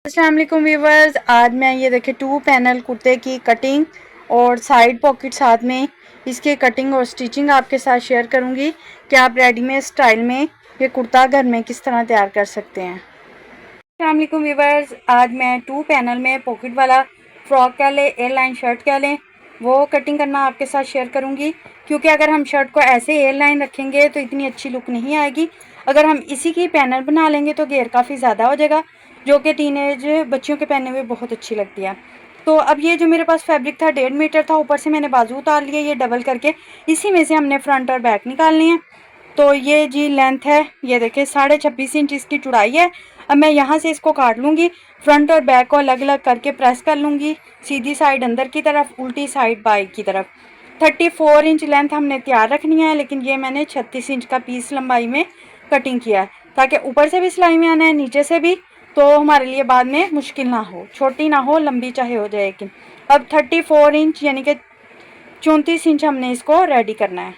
अस्सलाम वालेकुम व्यूवर्स, आज मैं ये देखे 2 पैनल कुर्ते की कटिंग और साइड पॉकेट साथ में इसके कटिंग और स्टिचिंग आपके साथ शेयर करूंगी कि आप रेडीमेड स्टाइल में ये कुर्ता घर में किस तरह तैयार कर सकते हैं। अस्सलाम वालेकुम व्यूवर्स, आज मैं 2 पैनल में पॉकेट वाला फ्रॉक कह लें, एयर लाइन शर्ट कह लें, वो कटिंग करना आपके साथ शेयर करूंगी। क्योंकि अगर हम शर्ट को ऐसे एयर लाइन रखेंगे तो इतनी अच्छी लुक नहीं आएगी। अगर हम इसी की पैनल बना लेंगे तो घेर काफ़ी ज़्यादा हो जाएगा, जो कि टीनेज बच्चियों के पहने हुए बहुत अच्छी लगती है। तो अब ये जो मेरे पास फैब्रिक था 1.5 मीटर था, ऊपर से मैंने बाजू उतार लिए ये डबल करके, इसी में से हमने फ्रंट और बैक निकालनी है। तो ये जी लेंथ है, ये देखिए 26.5 इंच इसकी चौड़ाई है। अब मैं यहाँ से इसको काट लूँगी, फ्रंट और बैक को अलग अलग करके प्रेस कर लूँगी। सीधी साइड अंदर की तरफ, उल्टी साइड बाई की तरफ। 34 इंच लेंथ हमने तैयार रखनी है, लेकिन ये मैंने 36 इंच का पीस लंबाई में कटिंग किया है, ताकि ऊपर से भी सिलाई में आना है, नीचे से भी, तो हमारे लिए बाद में मुश्किल ना हो, छोटी ना हो, लंबी चाहे हो जाए। लेकिन अब 34 इंच यानी कि 34 इंच हमने इसको रेडी करना है।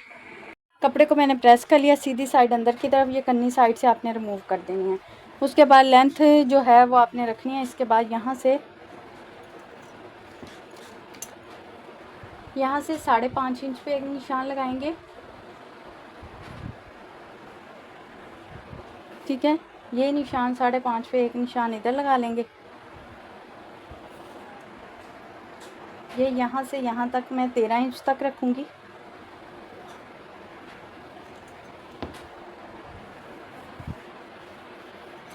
कपड़े को मैंने प्रेस कर लिया, सीधी साइड अंदर की तरफ, ये कन्नी साइड से आपने रिमूव कर देनी है। उसके बाद लेंथ जो है वो आपने रखनी है। इसके बाद यहाँ से 5.5 इंच पे एक निशान लगाएंगे, ठीक है। ये निशान 5.5 पे एक निशान इधर लगा लेंगे। ये यहाँ से यहाँ तक मैं 13 इंच तक रखूँगी।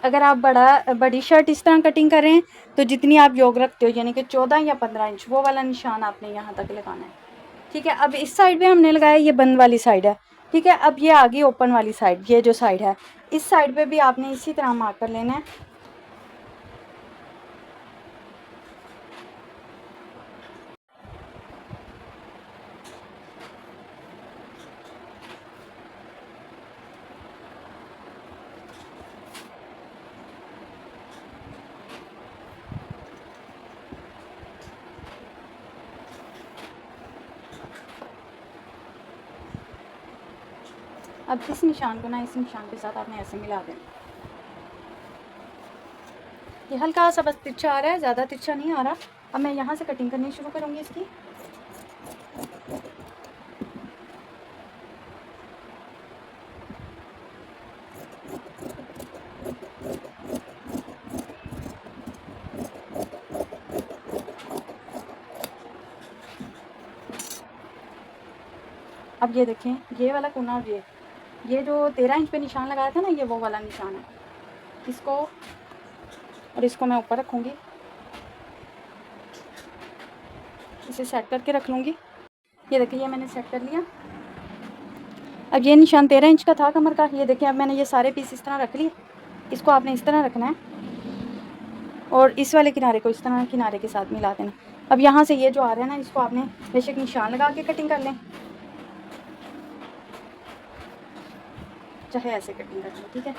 अगर आप बड़ी शर्ट इस तरह कटिंग कर रहे हैं तो जितनी आप योग रखते हो यानी कि 14 या 15 इंच, वो वाला निशान आपने यहाँ तक लगाना है, ठीक है। अब इस साइड पे हमने लगाया, ये बंद वाली साइड है, ठीक है। अब ये आ गई ओपन वाली साइड, ये जो साइड है, इस साइड पे भी आपने इसी तरह मार्क कर लेना है। अब इस निशान को ना इस निशान के साथ आपने ऐसे मिला देना। ये हल्का सा बस तिरछा आ रहा है, ज़्यादा तिरछा नहीं आ रहा। अब मैं यहाँ से कटिंग करनी शुरू करूँगी इसकी। अब ये देखें, ये वाला कोना और ये जो 13 इंच पे निशान लगाया था ना, ये वो वाला निशान है। इसको और इसको मैं ऊपर रखूँगी, इसे सेट करके रख लूँगी। ये देखिए, ये मैंने सेट कर लिया। अब ये निशान 13 इंच का था कमर का। ये देखिए, अब मैंने ये सारे पीस इस तरह रख लिए। इसको आपने इस तरह रखना है और इस वाले किनारे को इस तरह किनारे के साथ मिला देना। अब यहाँ से ये जो आ रहा है ना, इसको आपने बेशक निशान लगा के कटिंग कर लें, चाहे ऐसे कटिंग कर लें, ठीक है।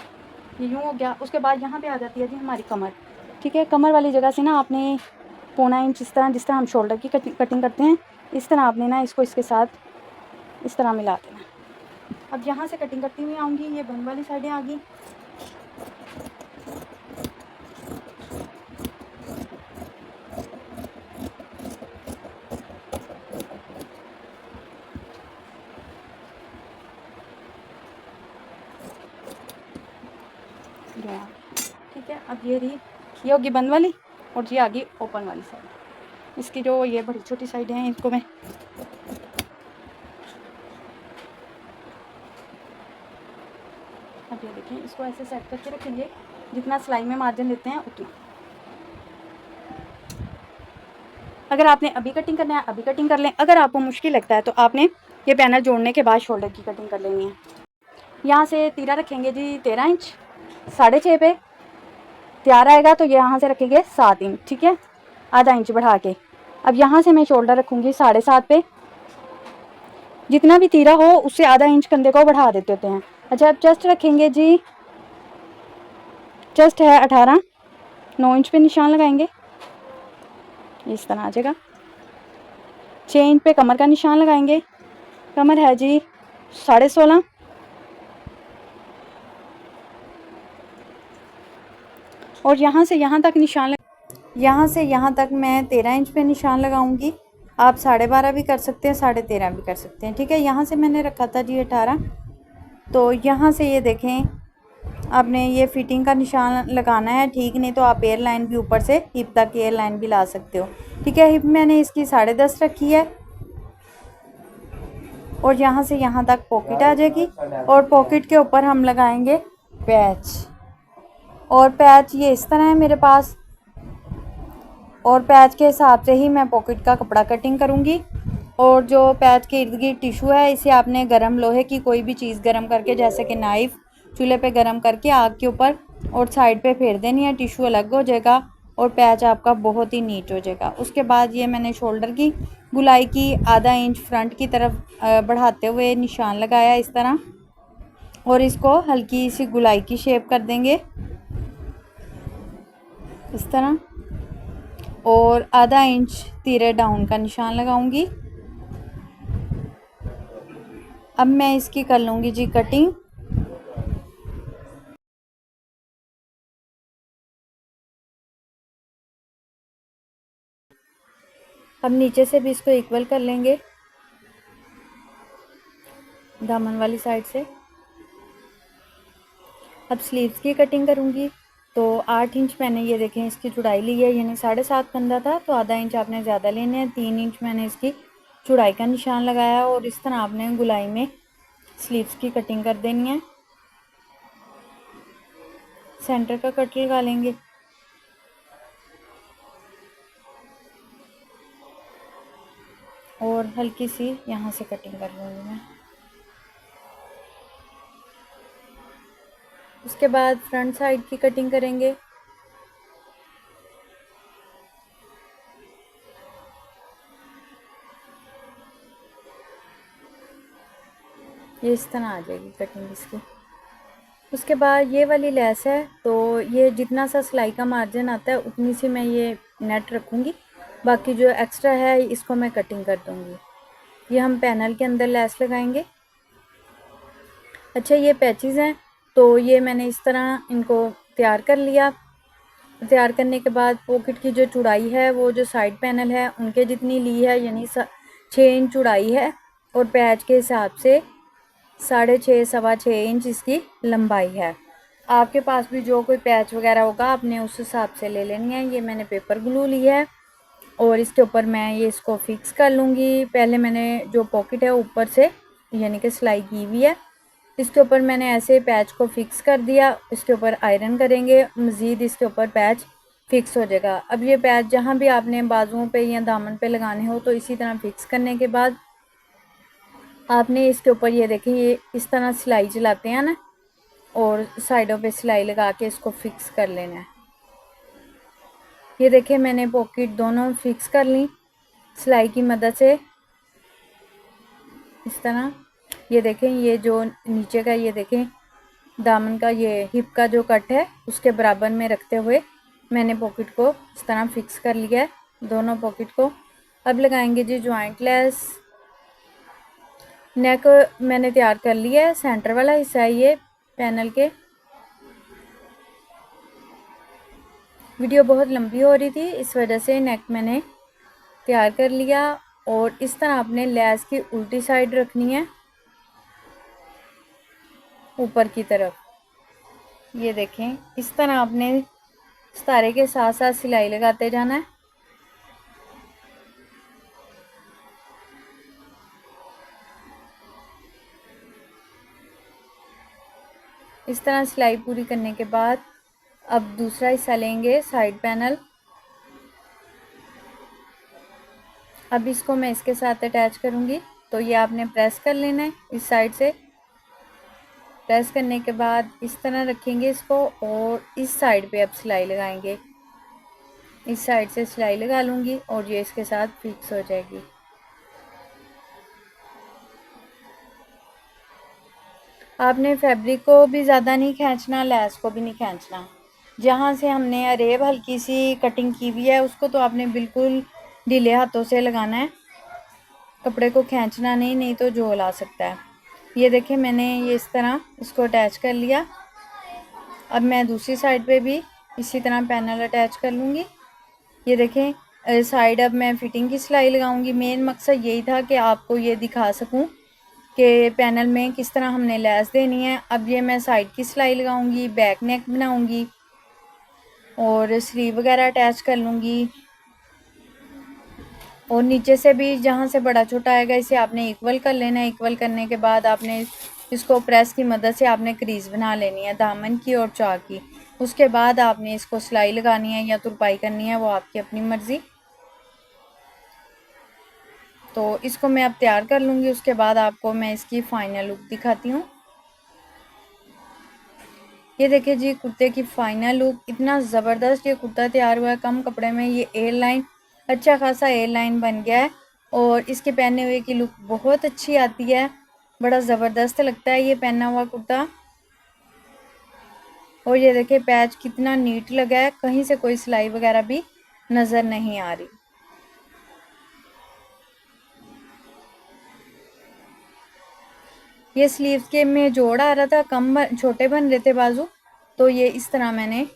ये यूँ हो गया। उसके बाद यहाँ पे आ जाती है जी हमारी कमर, ठीक है। कमर वाली जगह से ना आपने 1.25 इंच इस तरह, जिस तरह हम शोल्डर की कटिंग करते हैं, इस तरह आपने ना इसको इसके साथ इस तरह मिला देना। अब यहाँ से कटिंग करती हुई आऊँगी, ये बंद वाली साइडें आ गई। ठीक है। अब ये होगी बंद वाली और ये आ गई ओपन वाली साइड। इसकी जो ये बड़ी छोटी साइड है, इसको मैं अब ये देखें, इसको ऐसे सेट करके रखेंगे, जितना सिलाई में मार्जिन लेते हैं उतना। अगर आपने अभी कटिंग करना है अभी कटिंग कर लें, अगर आपको मुश्किल लगता है तो आपने ये पैनल जोड़ने के बाद शोल्डर की कटिंग कर लेनी है। यहाँ से तीरा रखेंगे जी 13 इंच, 6.5 पे तैयार आएगा, तो यहाँ से रखेंगे 7 इंच, ठीक है, आधा इंच बढ़ा के। अब यहाँ से मैं शोल्डर रखूँगी 7.5 पे। जितना भी तीरा हो उससे आधा इंच कंधे को बढ़ा देते होते हैं। अच्छा, अब चेस्ट रखेंगे जी, चेस्ट है 18, 9 इंच पे निशान लगाएंगे, इस तरह आ जाएगा। 6 इंच पे कमर का निशान लगाएंगे, कमर है जी 16.5, और यहाँ से यहाँ तक निशान यहाँ से यहाँ तक मैं 13 इंच पे निशान लगाऊंगी। आप 12.5 भी कर सकते हैं, 13.5 भी कर सकते हैं। ठीक है, यहाँ से मैंने रखा था जी 18। तो यहाँ से ये देखें, आपने ये फिटिंग का निशान लगाना है। ठीक, नहीं तो आप एयर लाइन भी ऊपर से हिप तक एयर लाइन भी ला सकते हो। ठीक है, हिप मैंने इसकी 10.5 रखी है और यहाँ से यहाँ तक पॉकेट आ जाएगी और पॉकेट के ऊपर हम लगाएंगे पैच। और पैच ये इस तरह है मेरे पास, और पैच के हिसाब से ही मैं पॉकेट का कपड़ा कटिंग करूँगी। और जो पैच के इर्द गिर्द टिशू है, इसे आपने गर्म लोहे की कोई भी चीज़ गर्म करके, जैसे कि नाइफ़, चूल्हे पे गर्म करके आग के ऊपर और साइड पे फेर देनी है। टिशू अलग हो जाएगा और पैच आपका बहुत ही नीट हो जाएगा। उसके बाद ये मैंने शोल्डर की गुलाई की आधा इंच फ्रंट की तरफ बढ़ाते हुए निशान लगाया इस तरह, और इसको हल्की सी गुलाई की शेप कर देंगे इस तरह, और आधा इंच तीरे डाउन का निशान लगाऊंगी। अब मैं इसकी कर लूँगी जी कटिंग। अब नीचे से भी इसको इक्वल कर लेंगे दामन वाली साइड से। अब स्लीव्स की कटिंग करूँगी। तो 8 इंच मैंने ये देखें इसकी चौड़ाई ली है, यानी 7.5 फंदा था, तो आधा इंच आपने ज़्यादा लेने हैं। 3 इंच मैंने इसकी चौड़ाई का निशान लगाया और इस तरह आपने गुलाई में स्लीव्स की कटिंग कर देनी है। सेंटर का कट लगा लेंगे और हल्की सी यहाँ से कटिंग कर लूँगी मैं। उसके बाद फ्रंट साइड की कटिंग करेंगे। ये इस तरह आ जाएगी कटिंग इसकी। उसके बाद ये वाली लेस है, तो ये जितना सा सिलाई का मार्जिन आता है उतनी सी मैं ये नेट रखूँगी, बाकी जो एक्स्ट्रा है इसको मैं कटिंग कर दूँगी। ये हम पैनल के अंदर लेस लगाएंगे। अच्छा, ये पैचेस हैं, तो ये मैंने इस तरह इनको तैयार कर लिया। तैयार करने के बाद पॉकेट की जो चौड़ाई है वो जो साइड पैनल है उनके जितनी ली है, यानी 6 इंच चौड़ाई है, और पैच के हिसाब से 6.5 सवा 6 इंच इसकी लंबाई है। आपके पास भी जो कोई पैच वगैरह होगा आपने उस हिसाब से ले लेनी है। ये मैंने पेपर ग्लू ली है और इसके ऊपर मैं ये इसको फिक्स कर लूँगी। पहले मैंने जो पॉकेट है ऊपर से यानी कि सिलाई की हुई है, इसके ऊपर मैंने ऐसे पैच को फिक्स कर दिया। इसके ऊपर आयरन करेंगे, मज़ीद इसके ऊपर पैच फिक्स हो जाएगा। अब ये पैच जहाँ भी आपने बाजुओं पे या दामन पे लगाने हो तो इसी तरह फिक्स करने के बाद आपने इसके ऊपर ये देखें, ये इस तरह सिलाई चलाते हैं ना, और साइडों पे सिलाई लगा के इसको फिक्स कर लेना है। ये देखें मैंने पॉकेट दोनों फिक्स कर ली सिलाई की मदद से इस तरह। ये देखें, ये जो नीचे का ये देखें दामन का ये हिप का जो कट है उसके बराबर में रखते हुए मैंने पॉकेट को इस तरह फिक्स कर लिया है, दोनों पॉकेट को। अब लगाएंगे जी जॉइंट लेस। नेक मैंने तैयार कर लिया है, सेंटर वाला हिस्सा है ये पैनल के। वीडियो बहुत लंबी हो रही थी, इस वजह से नेक मैंने तैयार कर लिया। और इस तरह आपने लेस की उल्टी साइड रखनी है ऊपर की तरफ। ये देखें, इस तरह आपने सितारे के साथ साथ सिलाई लगाते जाना है। इस तरह सिलाई पूरी करने के बाद अब दूसरा हिस्सा लेंगे साइड पैनल। अब इसको मैं इसके साथ अटैच करूँगी, तो ये आपने प्रेस कर लेना है इस साइड से। प्रेस करने के बाद इस तरह रखेंगे इसको और इस साइड पे अब सिलाई लगाएंगे। इस साइड से सिलाई लगा लूँगी और ये इसके साथ फिक्स हो जाएगी। आपने फैब्रिक को भी ज़्यादा नहीं खींचना, लेस को भी नहीं खींचना। जहाँ से हमने अरेब हल्की सी कटिंग की हुई है उसको तो आपने बिल्कुल ढीले हाथों से लगाना है, कपड़े को खींचना नहीं, नहीं तो झोल आ सकता है। ये देखिए मैंने ये इस तरह इसको अटैच कर लिया। अब मैं दूसरी साइड पे भी इसी तरह पैनल अटैच कर लूँगी। ये देखें साइड अब मैं फिटिंग की सिलाई लगाऊंगी। मेन मकसद यही था कि आपको ये दिखा सकूं कि पैनल में किस तरह हमने लैस देनी है। अब ये मैं साइड की सिलाई लगाऊंगी, बैक नेक बनाऊंगी और स्लीव वगैरह अटैच कर लूँगी। और नीचे से भी जहाँ से बड़ा छोटा आएगा इसे आपने इक्वल कर लेना है। इक्वल करने के बाद आपने इसको प्रेस की मदद से आपने क्रीज बना लेनी है दामन की और चाक की। उसके बाद आपने इसको सिलाई लगानी है या तुरपाई करनी है, वो आपकी अपनी मर्ज़ी। तो इसको मैं अब तैयार कर लूँगी, उसके बाद आपको मैं इसकी फ़ाइनल लुक दिखाती हूँ। ये देखिए जी कुर्ते की फ़ाइनल लुक, इतना ज़बरदस्त ये कुर्ता तैयार हुआ है। कम कपड़े में ये एयर लाइन, अच्छा खासा एयर लाइन बन गया है और इसके पहने हुए की लुक बहुत अच्छी आती है। बड़ा ज़बरदस्त लगता है ये पहना हुआ कुर्ता। और ये देखिए पैच कितना नीट लगा है, कहीं से कोई सिलाई वगैरह भी नज़र नहीं आ रही। ये स्लीव्स के में जोड़ आ रहा था, कम छोटे बन रहे थे बाजू, तो ये इस तरह मैंने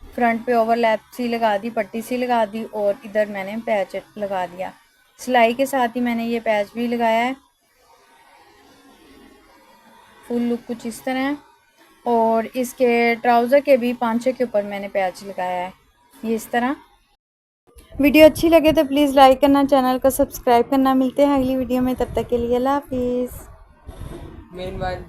फ्रंट पे ओवरलैप सी लगा दी, पट्टी सी लगा दी और इधर मैंने पैच लगा दिया। सिलाई के साथ ही मैंने ये पैच भी लगाया है। फुल लुक कुछ इस तरह है और इसके ट्राउज़र के भी पांचे के ऊपर मैंने पैच लगाया है ये इस तरह। वीडियो अच्छी लगे तो प्लीज़ लाइक करना, चैनल को सब्सक्राइब करना। मिलते हैं अगली वीडियो में, तब तक के लिए अल्लाह हाफिज़। Main one